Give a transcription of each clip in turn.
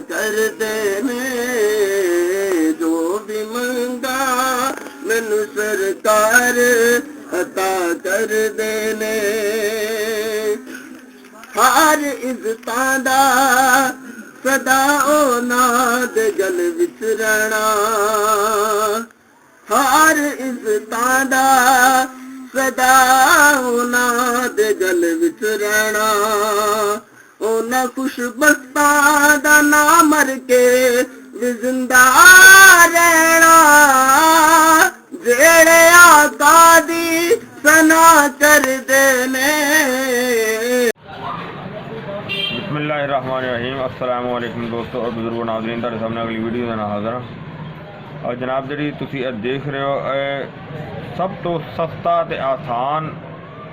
कर देने जो भी मंगा मैनू सरकार अता कर देने हर इज्जतां दा सदा ਉਹਨਾਂ ਦੇ ਗਲ ਵਿੱਚ ਰਹਿਣਾ हर इज्जतां दा सदा ਉਹਨਾਂ ਦੇ ਗਲ ਵਿੱਚ ਰਹਿਣਾ ਉਹਨਾਂ ਖੁਸ਼ਬਖਤਾਂ ਦਾ ਨਾ ਮਰ ਕੇ ਵੀ ਜ਼ਿੰਦਾ ਰਹਿਣਾ ਜਿਹੜੇ ਆਕਾ ਦੀ ਸਨਾ ਕਰਦੇ ਨੇ। बिस्मिल्लाहिर्रहमानिर्रहीम अस्सलाम वालेकुम दोस्तों और बुजुर्गों नाज़रीन ਤੁਹਾਡੇ ਸਾਹਮਣੇ अगली वीडियो ਦੇ ਨਾਲ ਹਾਜ਼ਰ ਹਾਂ। और जनाब ਜਿਹੜੀ ਤੁਸੀਂ ਇਹ देख रहे हो सब तो सस्ता ਤੇ आसान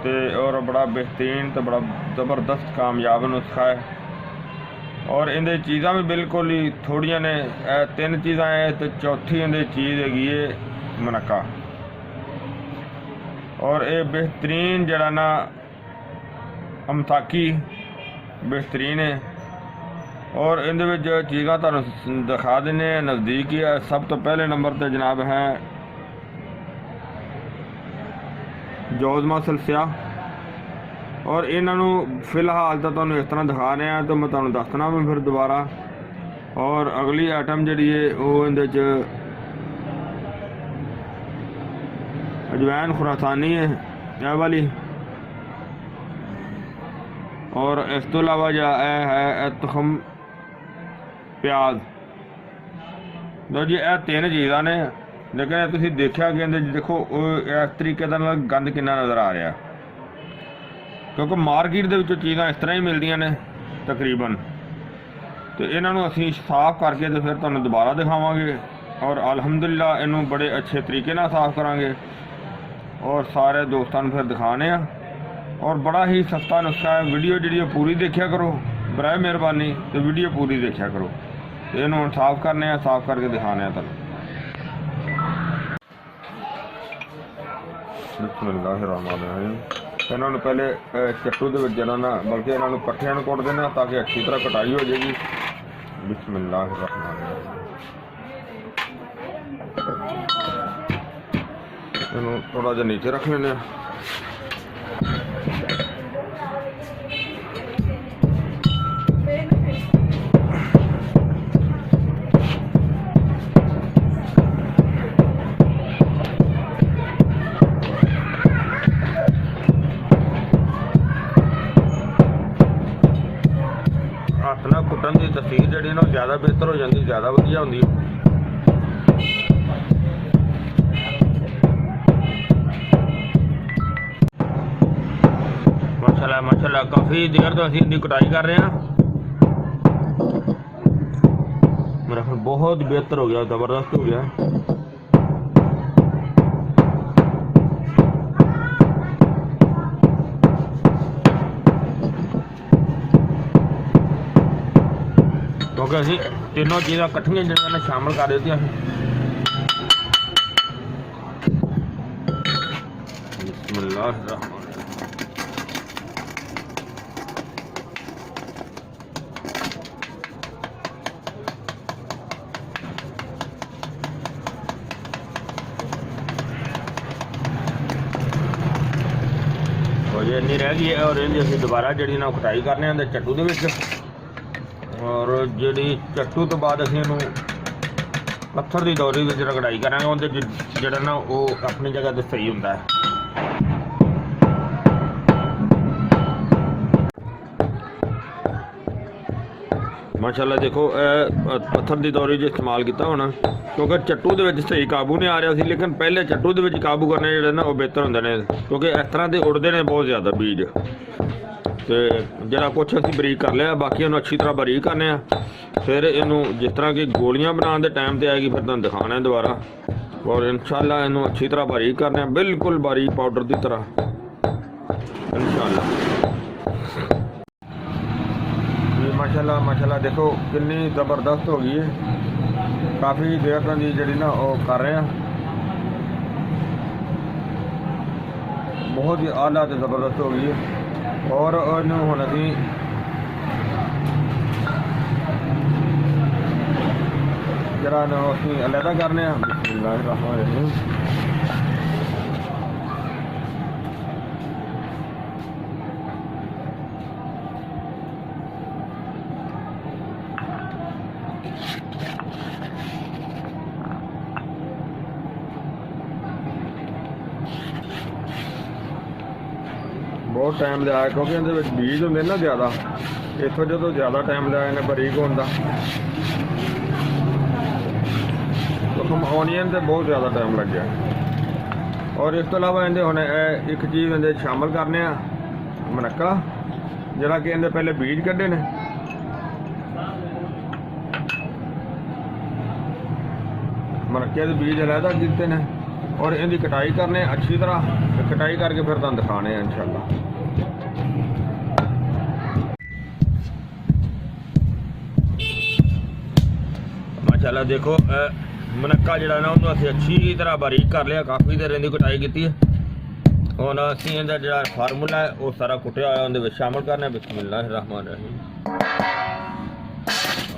ਤੇ और बड़ा बेहतरीन ਤੇ बड़ा ज़बरदस्त कामयाब नुस्खा है और इहदे चीज़ां भी बिल्कुल ही थोड़ियां ने। तीन चीज़ां है तो चौथी इहदे चीज़ हैगी है मनक्का और ये बेहतरीन जड़ा ना अमताकी बेहतरीन है और इन चीज़ा तुहानूं दिखा देने नज़दीक ही है। सब तो पहले नंबर पर जनाब है जौज़मा सलसिया और इन्हों फिलहाल तो तुहानूं इस तरह दिखा रहे हैं तो मैं तुहानूं दसना भी फिर दोबारा। और अगली आइटम जी है वो इहदे च अजवैन खुरासानी है यह वाली और इस तो इलावा जो है तुखम प्याज लो जी। यह तीन चीज़ां ने लेकिन तुसीं देखिया कि देखो इस तरीके का गंद कितना नज़र आ रहा क्योंकि मार्केट के चीज़ां इस तरह ही मिलदियां ने तकरीबन। तो इन्हों असीं साफ करके तो फिर तुहानूं दोबारा दिखावांगे और अल्हम्दुलिल्लाह इनू बड़े अच्छे तरीके नाल साफ करांगे और सारे दोस्तों फिर दिखाने और बड़ा ही सस्ता नुस्खा है। वीडियो जी पूरी देखा करो बराए मेहरबानी तो वीडियो पूरी देखा करो। तो इन्हों साफ करने साफ करके दिखाने तुम। बिस्मिल्लाहिर्रहमानिर्रहीम इन्होंने पहले चट्टू के जरा ना बल्कि इन्होंने पट्ठियां कुट देना ताकि अच्छी तरह कटाई हो जाएगी। बिस्मिल्लाहिर्रहमानिर्रहीम इन्हों थोड़ा जहा नीचे रख लेने। हथ ना कुटन की तसीर जी ना ज़्यादा बेहतर हो जाती, ज़्यादा वधिया होंदी। माशाल्लाह माशाल्लाह काफ़ी देर तो असीं इहदी कटाई कर रहे हैं। मेरा ख्याल बहुत बेहतर हो गया, ज़बरदस्त हो गया। क्योंकि असीं तीनों चीज़ां कट्ठियां जिहड़ियां शामिल कर दित्तियां। बिस्मिल्लाहिर्रहमानिर्रहीम ये इन्नी रह गई है और इन्हें असीं दोबारा जी ना कटाई करने हैं चट्टू दे विच। और जी चट्टू तो बाद असीं इहनूं पत्थर की दौरी में रगड़ाई करांगे उहदे जिहड़ा ना वो अपनी जगह ते सही हुंदा है। माशाल्लाह देखो पत्थर की दौरी जो इस्तेमाल किया होना क्योंकि चट्टू के सही काबू नहीं आ रहा सी। लेकिन पहले चट्टू के काबू करने जोड़े ना वो बेहतर होंगे ने क्योंकि इस तरह के उड़ते हैं बहुत ज़्यादा बीज। तो जरा कुछ असीं बरीक कर लिया बाकी इन्हूं अच्छी तरह बरीक करने फिर इनू जिस तरह की गोलियां बनाने के टाइम पर आएगी फिर तुहानूं दिखाना है दोबारा। और इंशाअल्लाह इनू अच्छी तरह बारीक करने बिल्कुल बारीक पाउडर की तरह इंशाअल्लाह। माशाल्लाह माशाल्लाह देखो कितनी ज़बरदस्त हो गई है। काफ़ी देर तक जी ना वो कर रहे हैं बहुत ही आला तो ज़बरदस्त हो गई है। और हुण असीं जरा ना उसकी अलहदा करने बिस्मिल्लाहिर्रहमानिर्रहीम। बहुत टाइम लिया क्योंकि इहदे बीज होंगे ना ज़्यादा, इतों जो ज़्यादा टाइम लिया इन्हें बरीक होने का। तो हम ऑनियन से बहुत ज़्यादा टाइम लग गया। और इस तो अलावा इन्हें हुण एक चीज़ इन्हें शामिल करने मनक्का, जरा कि इन्हें पहले बीज कढ़े ने, मनक्के के बीज अलहदा किए ने, और इनकी कटाई करने अच्छी तरह, कटाई करके फिर तुहानूं दिखाने इंशाअल्लाह। माशाअल्लाह देखो मनक्का जिहड़ा ना उन्होंने असीं अच्छी तरह बारीक कर लिया, काफ़ी देर इहदी कटाई की है। हुण असीं इहदा जिहड़ा फार्मूला है वो सारा कुटिया होया उहदे विच शामिल करना बिस्मिल्लाहिर्रहमानिर्रहीम।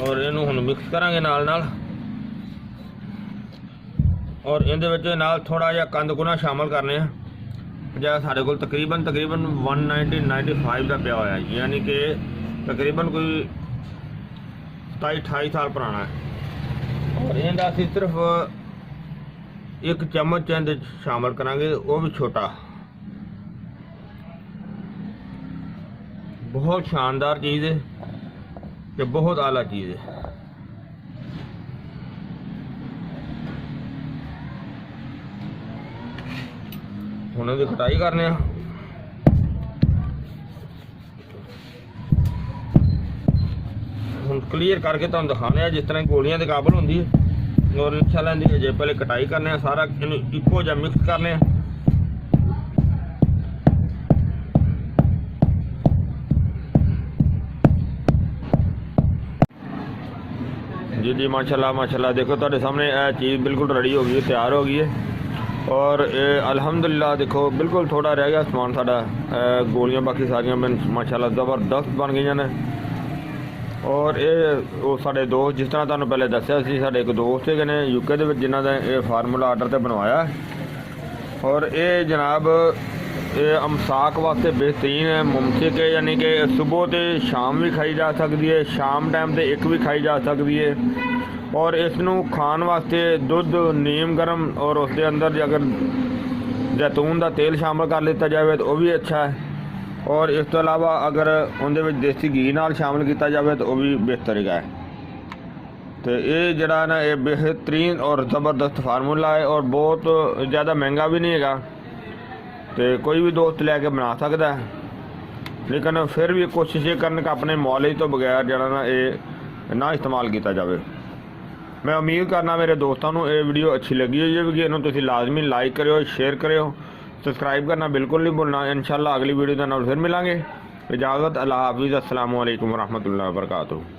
और इहनूं हुण मिक्स करांगे नाल नाल, और इहदे विच नाल थोड़ा जिहा कंदकुना शामिल करने आ, ਜਿਹੜਾ ਸਾਡੇ ਕੋਲ तकरीबन 195 ਦਾ ਪਿਆ ਹੋਇਆ, यानी कि तकरीबन कोई 27-28 साल पुराना है। और इहदा ਅਸੀਂ सिर्फ एक चम्मच ਇਹਦੇ शामिल करांगे, वो भी छोटा। बहुत शानदार चीज़ है, ते बहुत आला चीज़ है। ਹੁਣ ਇਹਦੀ ਕਟਾਈ ਕਰਨੇ ਆ। ਹੁਣ ਕਲੀਅਰ ਕਰਕੇ ਤੁਹਾਨੂੰ ਦਿਖਾਣੇ ਆ ਜਿਸ ਤਰ੍ਹਾਂ ਗੋਲੀਆਂ ਦੇ ਕਾਬਲ ਹੁੰਦੀ ਹੈ। ਔਰ ਇੰਸ਼ਾਅੱਲਾ ਇਹਦੀ ਜੇ ਪਹਿਲੇ ਕਟਾਈ ਕਰਨੇ ਆ, ਸਾਰਾ ਇਹਨੂੰ ਇੱਕੋ ਜਿਹਾ ਮਿਕਸ ਕਰਨੇ ਆ। जी जी माशाल्लाह माशाल्लाह, देखो ਤੁਹਾਡੇ सामने यह चीज़ बिल्कुल रेडी हो गई है, तैयार हो गई है। और अल्हम्दुलिल्लाह देखो बिल्कुल थोड़ा रह गया समान साडा, गोलियां बाकी सारियां माशाल्लाह ज़बरदस्त बन गई ने। और ये वो साडे दोस्त, जिस तरह तुहानूं पहले दस्सिया सी, साडे एक दोस्त है ने यूके दे विच जिन्हां दा ये फार्मूला आर्डर ते बनवाया है। और ये जनाब ये अमसाक वास्ते बेहतरीन है, मुमसिक है, यानी कि सुबह तो शाम भी खाई जा सकती है, शाम टाइम तो एक भी खाई जा सकती है। और इसनूं खाण वास्ते दुध नीम गर्म, और उसके अंदर अगर जैतून का तेल शामिल कर लिया जाए तो वह भी अच्छा है। और इस तो अलावा अगर उनके विच देसी घी नाल शामिल किया जाए तो वह भी बेहतर है। तो ये जड़ा ना ये बेहतरीन और ज़बरदस्त फार्मूला है, और बहुत ज़्यादा महंगा भी नहीं है। तो कोई भी दोस्त लैके बना सकता है, लेकिन फिर भी कोशिश ये करने का अपने मौलेज तो बगैर जड़ा ना ये ना इस्तेमाल किया जाए। मैं उम्मीद करना मेरे दोस्तों को ये वीडियो अच्छी लगी होगी। इन्हों तुसीं लाजमी लाइक करो, शेयर करो, सबसक्राइब करना बिल्कुल नहीं भूलना। इंशाअल्लाह अगली वीडियो के नाल फिर मिलांगे। इजाज़त, अल्लाह हाफिज़, अस्सलामु अलैकुम वरहमतुल्लाहि वबरकातुहू।